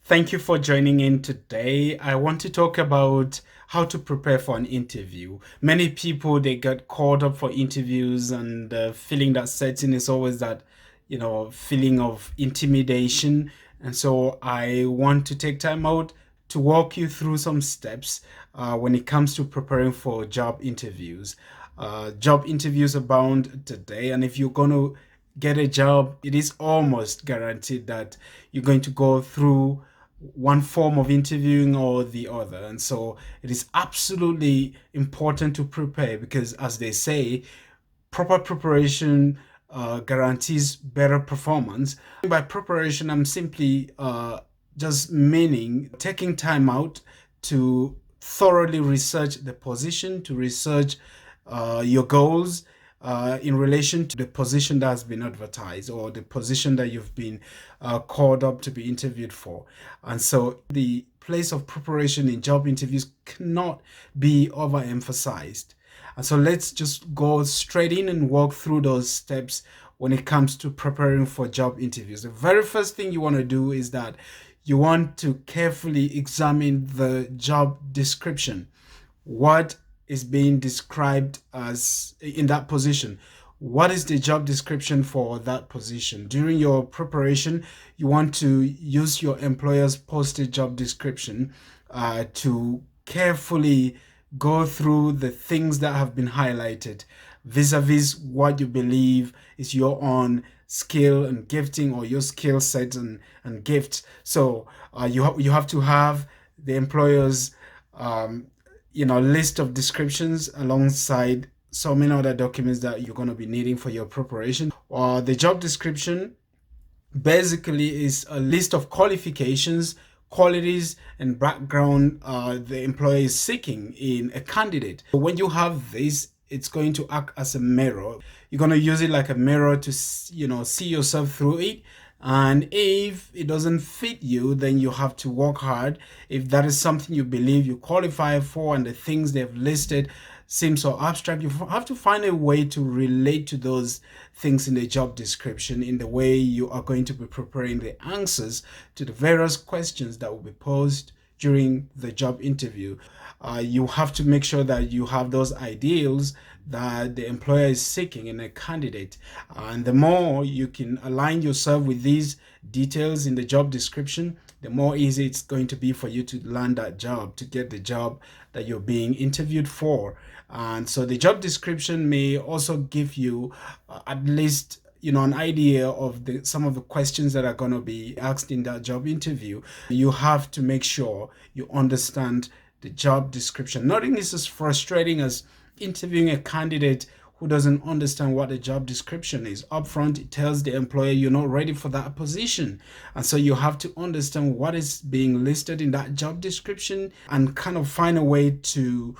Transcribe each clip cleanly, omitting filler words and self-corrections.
Thank you for joining in today. I want to talk about how to prepare for an interview. Many people they get caught up for interviews, and the feeling that sets in is always that, feeling of intimidation. And so I want to take time out to walk you through some steps when it comes to preparing for job interviews. Job interviews abound today, and if you're going to get a job, it is almost guaranteed that you're going to go through one form of interviewing or the other. And so it is absolutely important to prepare because, as they say, proper preparation guarantees better performance. By preparation, I'm simply just meaning taking time out to thoroughly research the position, to research your goals in relation to the position that has been advertised or the position that you've been called up to be interviewed for. And so the place of preparation in job interviews cannot be overemphasized. And so let's just go straight in and walk through those steps when it comes to preparing for job interviews. The very first thing you want to do is that you want to carefully examine the job description. What is being described as in that position? What is the job description for that position? During your preparation, you want to use your employer's posted job description to carefully go through the things that have been highlighted vis-a-vis what you believe is your own skill and gifting, or your skill set and gifts. So you have to have the employer's list of descriptions alongside so many other documents that you're going to be needing for your preparation. The job description basically is a list of qualifications, qualities, and background the employer is seeking in a candidate. When you have this, it's going to act as a mirror. You're going to use it like a mirror to see yourself through it. And if it doesn't fit you, then you have to work hard. If that is something you believe you qualify for and the things they've listed seem so abstract, you have to find a way to relate to those things in the job description in the way you are going to be preparing the answers to the various questions that will be posed during the job interview. You have to make sure that you have those ideals that the employer is seeking in a candidate. And the more you can align yourself with these details in the job description, the more easy it's going to be for you to land that job, to get the job that you're being interviewed for. And so the job description may also give you at least an idea of some of the questions that are going to be asked in that job interview. You have to make sure you understand the job description. Nothing is as frustrating as interviewing a candidate who doesn't understand what the job description is. Upfront, it tells the employer you're not ready for that position. And so you have to understand what is being listed in that job description and kind of find a way to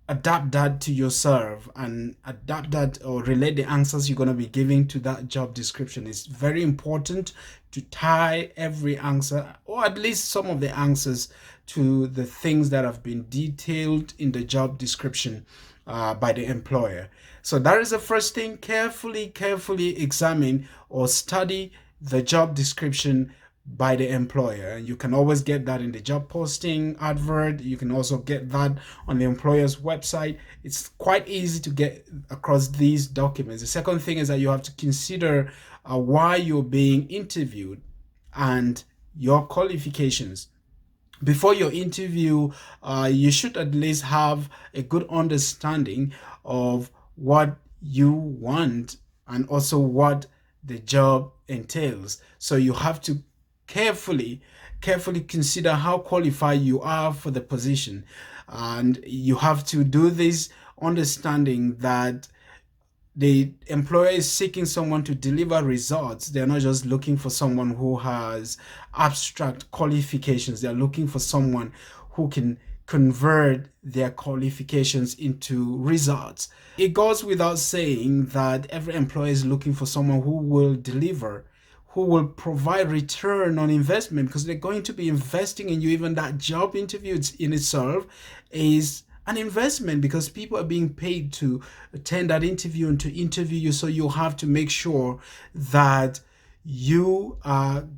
adapt that to yourself and adapt that or relate the answers you're going to be giving to that job description. It's very important to tie every answer, or at least some of the answers, to the things that have been detailed in the job description by the employer. So that is the first thing. Carefully examine or study the job description by the employer. And you can always get that in the job posting advert. You can also get that on the employer's website. It's quite easy to get across these documents. The second thing is that you have to consider why you're being interviewed and your qualifications. Before your interview, you should at least have a good understanding of what you want and also what the job entails. So you have to carefully consider how qualified you are for the position, and you have to do this understanding that the employer is seeking someone to deliver results. They're not just looking for someone who has abstract qualifications. They're looking for someone who can convert their qualifications into results. It goes without saying that every employer is looking for someone who will deliver, who will provide return on investment, because they're going to be investing in you. Even that job interview in itself is an investment, because people are being paid to attend that interview and to interview you. So you have to make sure that you are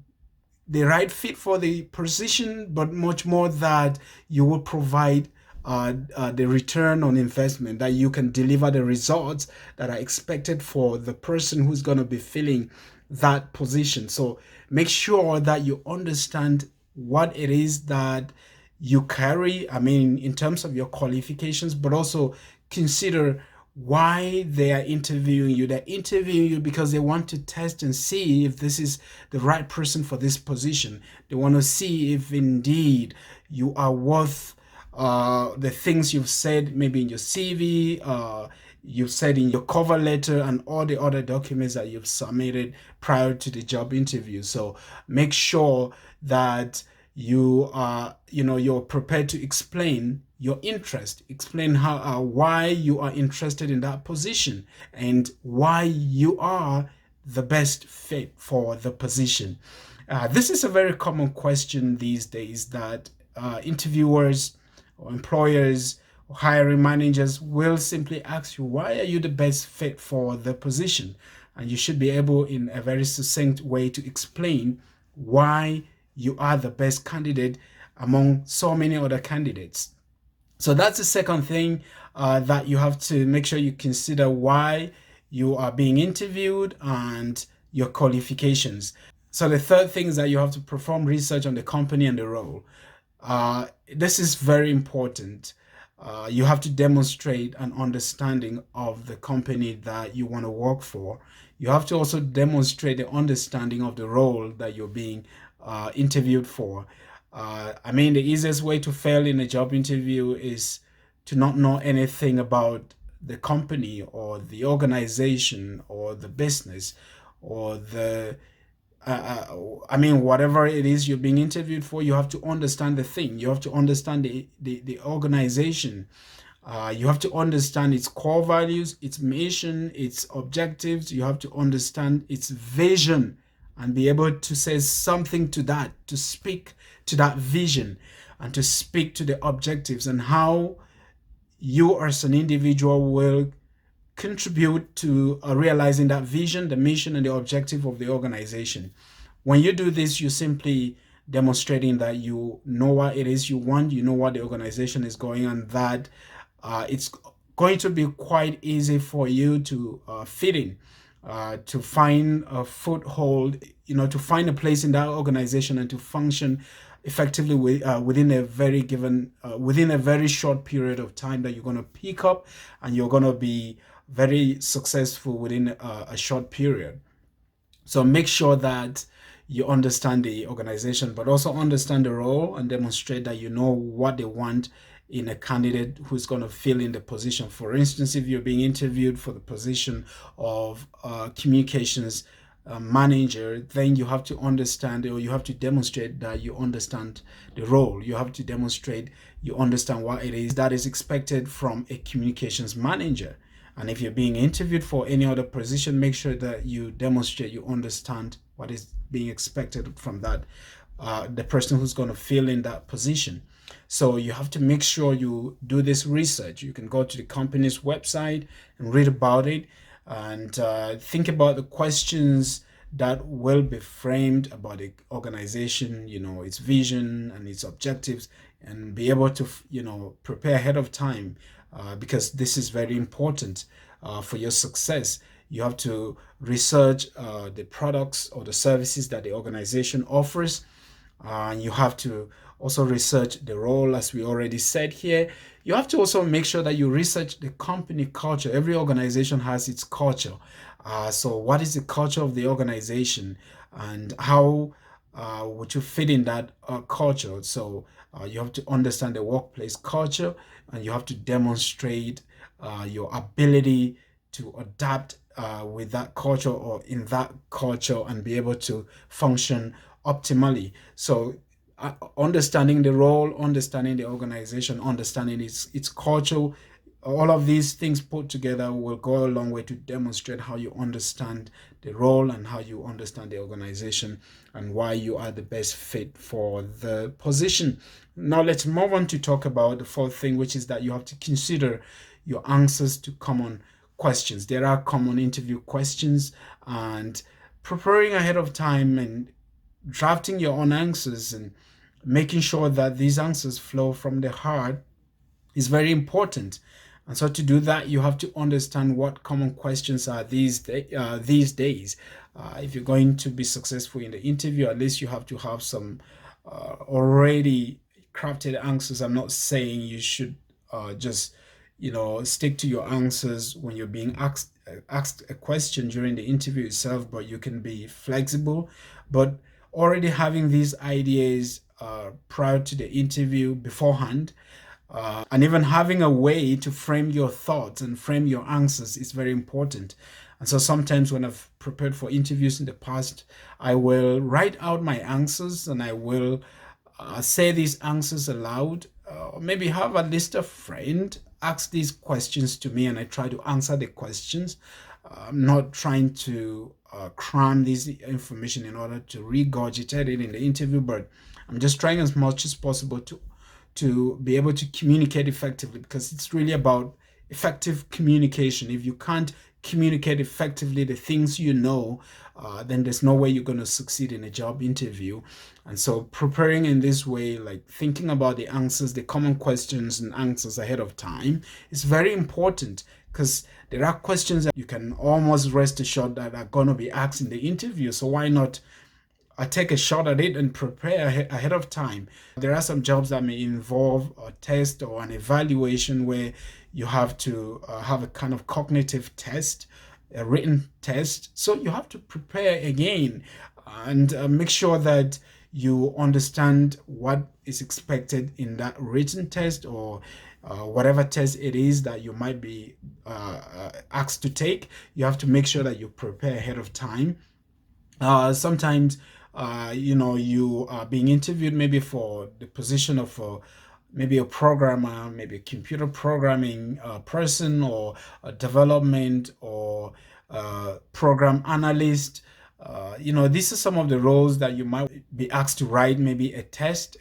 the right fit for the position, but much more that you will provide the return on investment, that you can deliver the results that are expected for the person who's going to be filling that position. So make sure that you understand what it is that you carry, I mean, in terms of your qualifications, but also consider why they are interviewing you. They're interviewing you because they want to test and see if this is the right person for this position. They want to see if indeed you are worth the things you've said, maybe in your CV, you've said in your cover letter, and all the other documents that you've submitted prior to the job interview. So make sure that you're prepared to explain your interest, explain how why you are interested in that position, and why you are the best fit for the position. This is a very common question these days that interviewers or employers or hiring managers will simply ask you, why are you the best fit for the position? And you should be able, in a very succinct way, to explain why you are the best candidate among so many other candidates. So that's the second thing that you have to make sure you consider: why you are being interviewed and your qualifications. So the third thing is that you have to perform research on the company and the role. This is very important. You have to demonstrate an understanding of the company that you want to work for. You have to also demonstrate the understanding of the role that you're being interviewed for. I mean, the easiest way to fail in a job interview is to not know anything about the company or the organization or the business or I mean, whatever it is you're being interviewed for. You have to understand the thing. You have to understand the organization. You have to understand its core values, its mission, its objectives. You have to understand its vision and be able to say something to that, to speak to that vision, and to speak to the objectives, and how you as an individual will contribute to realizing that vision, the mission, and the objective of the organization. When you do this, you're simply demonstrating that you know what it is you want, you know what the organization is going, and that it's going to be quite easy for you to fit in, to find a foothold, to find a place in that organization and to function effectively within a within a very short period of time that you're going to pick up, and you're going to be very successful within a short period. So make sure that you understand the organization, but also understand the role and demonstrate that you know what they want in a candidate who's going to fill in the position. For instance, if you're being interviewed for the position of communications manager, then you have to understand, or you have to demonstrate that you understand the role. You have to demonstrate you understand what it is that is expected from a communications manager. And if you're being interviewed for any other position, make sure that you demonstrate you understand what is being expected from that the person who's going to fill in that position. So you have to make sure you do this research. You can go to the company's website and read about it, and think about the questions that will be framed about the organization, its vision and its objectives, and be able to, prepare ahead of time, because this is very important for your success. You have to research the products or the services that the organization offers. And you have to also research the role, as we already said here. You have to also make sure that you research the company culture. Every organization has its culture. So what is the culture of the organization, and how would you fit in that culture? So you have to understand the workplace culture, and you have to demonstrate your ability to adapt with that culture or in that culture, and be able to function optimally. So understanding the role, understanding the organization, understanding its culture, all of these things put together will go a long way to demonstrate how you understand the role and how you understand the organization, and why you are the best fit for the position. Now let's move on to talk about the fourth thing, which is that you have to consider your answers to common questions. There are common interview questions, and preparing ahead of time and drafting your own answers and making sure that these answers flow from the heart is very important. And so to do that, you have to understand what common questions are these days. If you're going to be successful in the interview, at least you have to have some already crafted answers. I'm not saying you should just stick to your answers when you're being asked a question during the interview itself, but you can be flexible. But already having these ideas prior to the interview beforehand, and even having a way to frame your thoughts and frame your answers is very important. And so sometimes when I've prepared for interviews in the past, I will write out my answers and I will say these answers aloud, or maybe have at least a friend ask these questions to me and I try to answer the questions. I'm not trying to cram this information in order to regurgitate it in the interview, but I'm just trying as much as possible to be able to communicate effectively, because it's really about effective communication. If you can't communicate effectively the things then there's no way you're going to succeed in a job interview. And so preparing in this way, like thinking about the answers, the common questions and answers ahead of time, is very important, because there are questions that you can almost rest assured that are going to be asked in the interview. So why not take a shot at it and prepare ahead of time? There are some jobs that may involve a test or an evaluation where you have to have a kind of cognitive test, a written test. So you have to prepare again and make sure that you understand what is expected in that written test, or whatever test it is that you might be asked to take. You have to make sure that you prepare ahead of time. Sometimes you are being interviewed maybe for the position of maybe a programmer, maybe a computer programming person, or a development or program analyst. These are some of the roles that you might be asked to write maybe a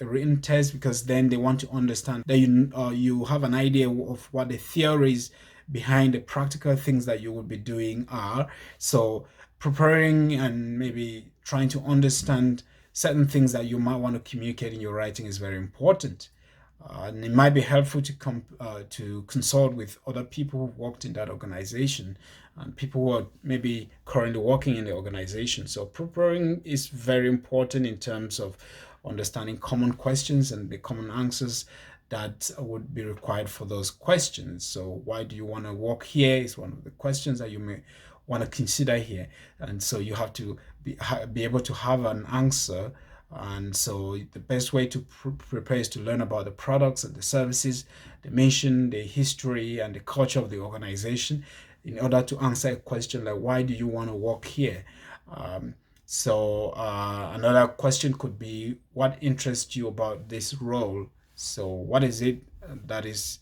written test, because then they want to understand that you have an idea of what the theories behind the practical things that you would be doing are. So preparing and maybe trying to understand certain things that you might want to communicate in your writing is very important. And it might be helpful to consult with other people who've worked in that organization and people who are maybe currently working in the organization. So preparing is very important in terms of understanding common questions and the common answers that would be required for those questions. So why do you want to work here is one of the questions that you may want to consider here. And so you have to be able to have an answer. And so the best way to prepare is to learn about the products and the services, the mission, the history, and the culture of the organization in order to answer a question like, why do you want to work here? Another question could be, what interests you about this role? So what is it that is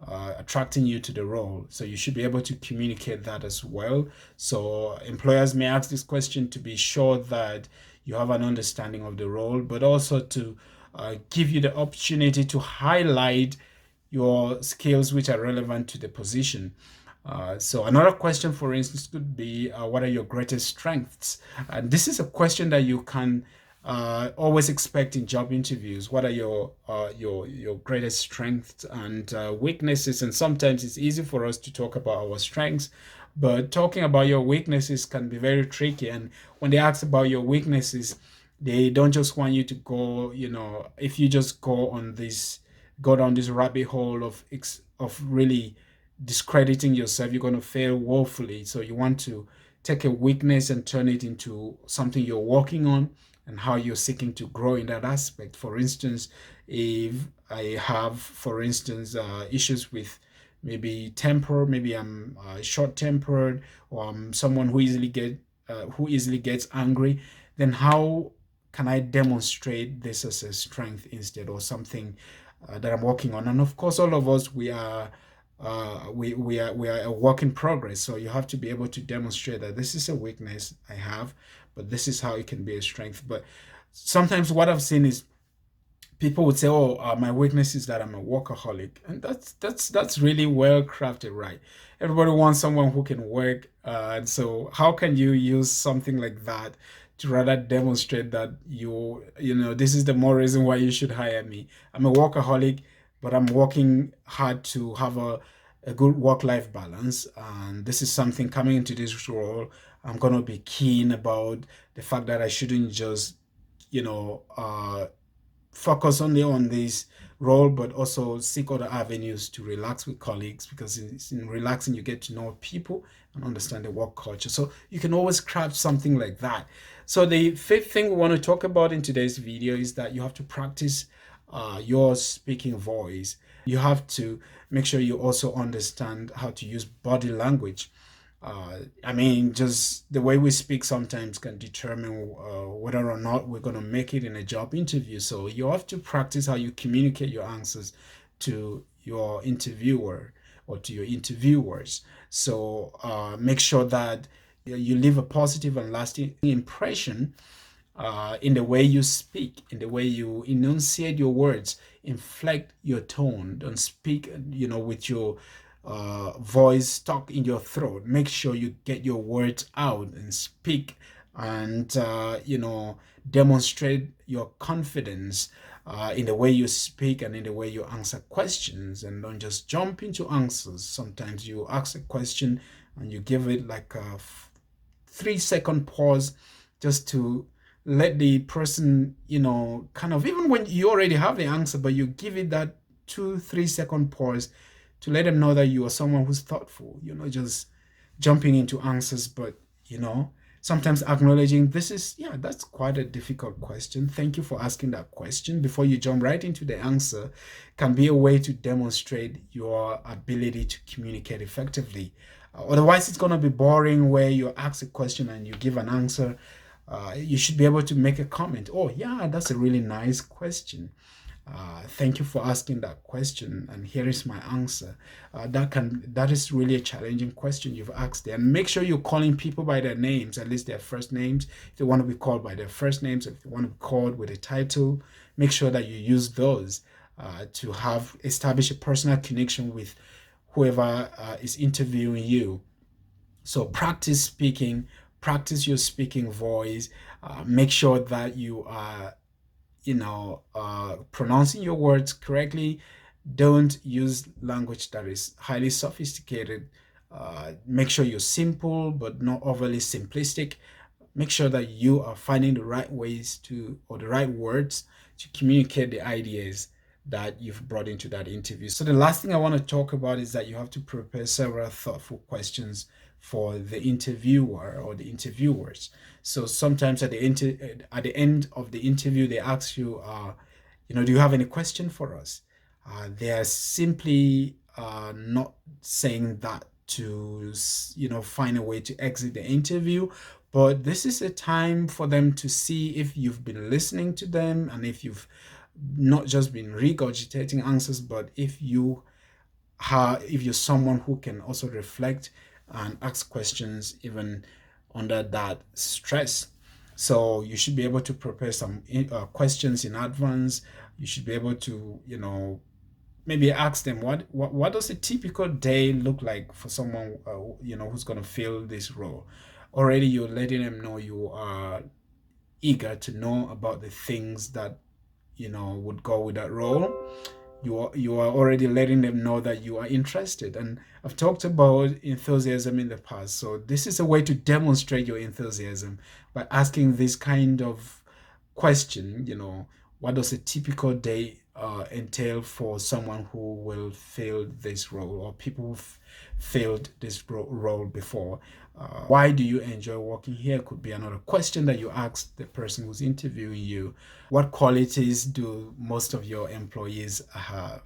attracting you to the role? So you should be able to communicate that as well. So employers may ask this question to be sure that you have an understanding of the role, but also to give you the opportunity to highlight your skills which are relevant to the position. So another question, for instance, could be, what are your greatest strengths? And this is a question that you can always expect in job interviews. What are your greatest strengths and weaknesses? And sometimes it's easy for us to talk about our strengths, but talking about your weaknesses can be very tricky. And when they ask about your weaknesses, they don't just want you to go, if you just go down this rabbit hole of really discrediting yourself, you're going to fail woefully. So you want to take a weakness and turn it into something you're working on and how you're seeking to grow in that aspect. For instance, if I have, for instance, issues with maybe temper, maybe I'm short-tempered, or I'm someone who easily gets angry, then how can I demonstrate this as a strength instead, or something that I'm working on? And of course, all of us, we are a work in progress. So you have to be able to demonstrate that this is a weakness I have, but this is how it can be a strength. But sometimes what I've seen is people would say, "Oh, my weakness is that I'm a workaholic," and that's really well crafted, right? Everybody wants someone who can work, and so how can you use something like that to rather demonstrate that this is the more reason why you should hire me. I'm a workaholic, but I'm working hard to have a good work-life balance. And this is something coming into this role. I'm going to be keen about the fact that I shouldn't just, focus only on this role, but also seek other avenues to relax with colleagues, because it's in relaxing you get to know people and understand the work culture. So you can always craft something like that. So the fifth thing we want to talk about in today's video is that you have to practice your speaking voice. You have to make sure you also understand how to use body language. Just the way we speak sometimes can determine whether or not we're going to make it in a job interview. So you have to practice how you communicate your answers to your interviewer or to your interviewers. So make sure that you leave a positive and lasting impression in the way you speak, in the way you enunciate your words, inflect your tone. Don't speak, with your voice stuck in your throat. Make sure you get your words out and speak, and demonstrate your confidence in the way you speak and in the way you answer questions, and don't just jump into answers. Sometimes you ask a question and you give it like a 3-second pause just to let the person, kind of, even when you already have the answer, but you give it that 2-3 second pause to let them know that you are someone who's thoughtful. You're not just jumping into answers, but sometimes acknowledging that's quite a difficult question. Thank you for asking that question before you jump right into the answer, can be a way to demonstrate your ability to communicate effectively. Otherwise, it's going to be boring where you ask a question and you give an answer. You should be able to make a comment. Oh, yeah, that's a really nice question. Thank you for asking that question, and here is my answer. That is really a challenging question you've asked there. And make sure you're calling people by their names, at least their first names. If they want to be called by their first names, if they want to be called with a title, make sure that you use those to have establish a personal connection with whoever is interviewing you. So practice speaking, practice your speaking voice. Make sure that you are pronouncing your words correctly. Don't use language that is highly sophisticated. Make sure you're simple but not overly simplistic. Make sure that you are finding the right ways or the right words to communicate the ideas that you've brought into that interview. So the last thing I want to talk about is that you have to prepare several thoughtful questions for the interviewer or the interviewers. So sometimes at the end of the interview, they ask you, do you have any question for us? They are simply not saying that to, find a way to exit the interview, but this is a time for them to see if you've been listening to them, and if you've not just been regurgitating answers, but if you're someone who can also reflect and ask questions even under that stress. So you should be able to prepare some questions in advance. You should be able to, maybe ask them what does a typical day look like for someone who's going to fill this role. Already you're letting them know you are eager to know about the things that would go with that role. You are already letting them know that you are interested. And I've talked about enthusiasm in the past, so this is a way to demonstrate your enthusiasm by asking this kind of question. What does a typical day entail for someone who will fill this role, or people who've filled this role before? Why do you enjoy working here? Could be another question that you ask the person who's interviewing you. What qualities do most of your employees have?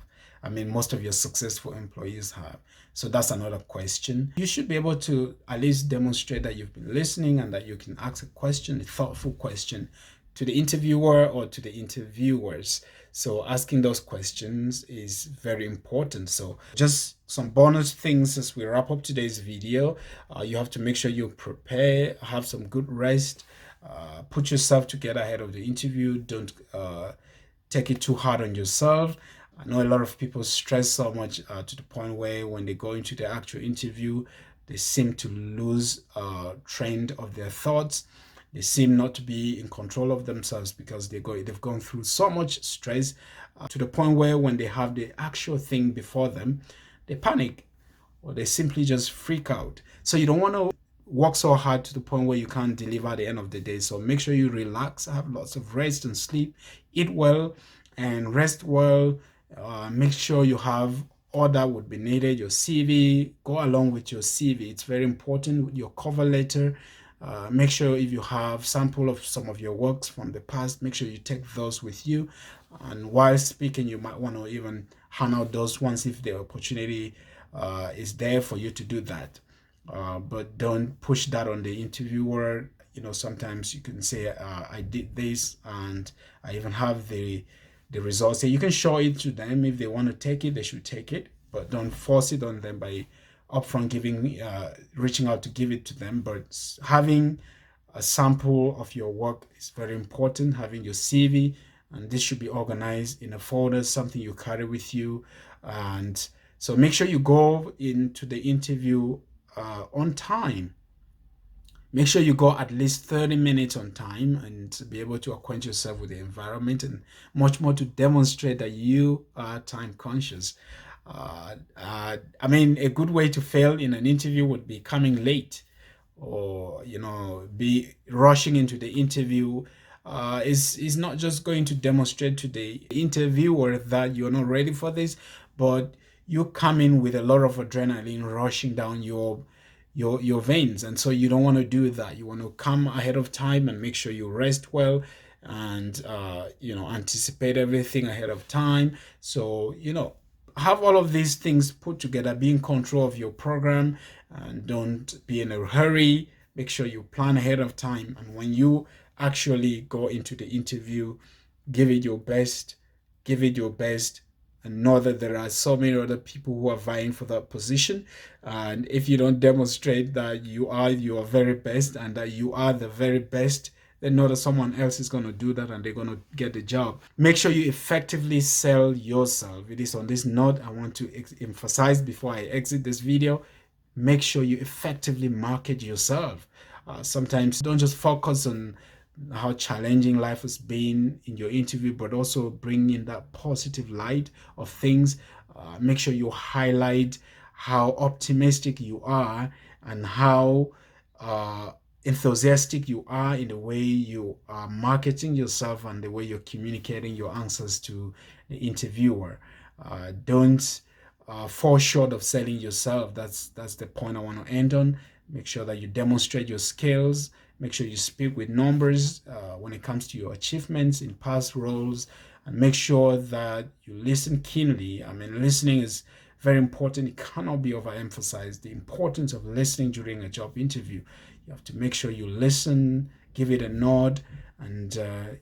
Most of your successful employees have. So that's another question. You should be able to at least demonstrate that you've been listening and that you can ask a question, a thoughtful question, to the interviewer or to the interviewers. So asking those questions is very important. So just some bonus things as we wrap up today's video. You have to make sure you prepare, have some good rest, put yourself together ahead of the interview. Don't take it too hard on yourself. I know a lot of people stress so much to the point where when they go into the actual interview, they seem to lose trend of their thoughts. They seem not to be in control of themselves because they've gone through so much stress to the point where when they have the actual thing before them, they panic or they simply just freak out. So you don't want to work so hard to the point where you can't deliver at the end of the day. So make sure you relax, have lots of rest and sleep, eat well and rest well. Make sure you have all that would be needed. Your CV, go along with your CV. It's very important with your cover letter. Make sure if you have sample of some of your works from the past, make sure you take those with you. And while speaking, you might want to even hand out those ones if the opportunity is there for you to do that. But don't push that on the interviewer. Sometimes you can say, I did this and I even have the results. So you can show it to them. If they want to take it, they should take it, but don't force it on them by upfront reaching out to give it to them. But having a sample of your work is very important. Having your CV, and this should be organized in a folder, something you carry with you. And so make sure you go into the interview on time. Make sure you go at least 30 minutes on time and be able to acquaint yourself with the environment, and much more to demonstrate that you are time conscious. I mean, a good way to fail in an interview would be coming late, or be rushing into the interview. Is not just going to demonstrate to the interviewer that you're not ready for this, but you come in with a lot of adrenaline rushing down your veins, and so you don't want to do that. You want to come ahead of time and make sure you rest well, and anticipate everything ahead of time. So have all of these things put together. Be in control of your program and don't be in a hurry. Make sure you plan ahead of time, and when you actually go into the interview, give it your best. Give it your best, and know that there are so many other people who are vying for that position. And if you don't demonstrate that you are your very best and that you are the very best, then know that someone else is going to do that and they're going to get the job. Make sure you effectively sell yourself. It is on this note I want to emphasize before I exit this video. Make sure you effectively market yourself. Sometimes don't just focus on how challenging life has been in your interview, but also bring in that positive light of things. Make sure you highlight how optimistic you are and how enthusiastic you are in the way you are marketing yourself and the way you're communicating your answers to the interviewer. Don't fall short of selling yourself. That's the point I want to end on. Make sure that you demonstrate your skills. Make sure you speak with numbers when it comes to your achievements in past roles, and make sure that you listen keenly. I mean, listening is very important. It cannot be overemphasized. The importance of listening during a job interview. You have to make sure you listen, give it a nod, and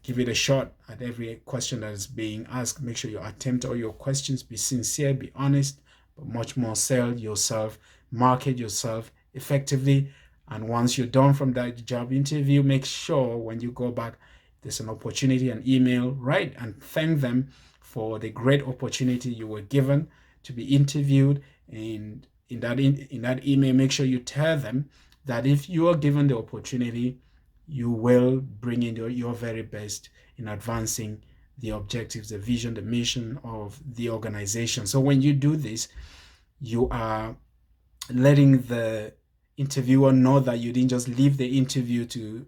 give it a shot at every question that is being asked. Make sure you attempt all your questions. Be sincere, be honest, but much more sell yourself, market yourself effectively. And once you're done from that job interview, make sure when you go back, there's an opportunity, an email, write and thank them for the great opportunity you were given to be interviewed. And in that email, make sure you tell them that if you are given the opportunity, you will bring in your very best in advancing the objectives, the vision, the mission of the organization. So when you do this, you are letting the interviewer know that you didn't just leave the interview to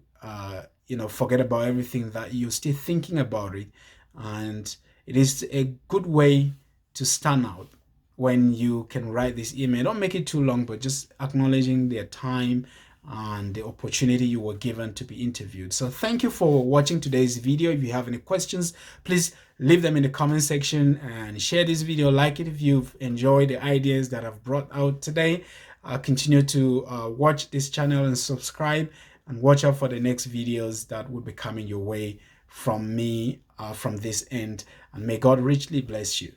forget about everything, that you're still thinking about it. And it is a good way to stand out when you can write this email. Don't make it too long, but just acknowledging their time and the opportunity you were given to be interviewed. So thank you for watching today's video. If you have any questions, please leave them in the comment section and share this video. Like it if you've enjoyed the ideas that I've brought out today. Continue to watch this channel and subscribe, and watch out for the next videos that will be coming your way from me from this end. And may God richly bless you.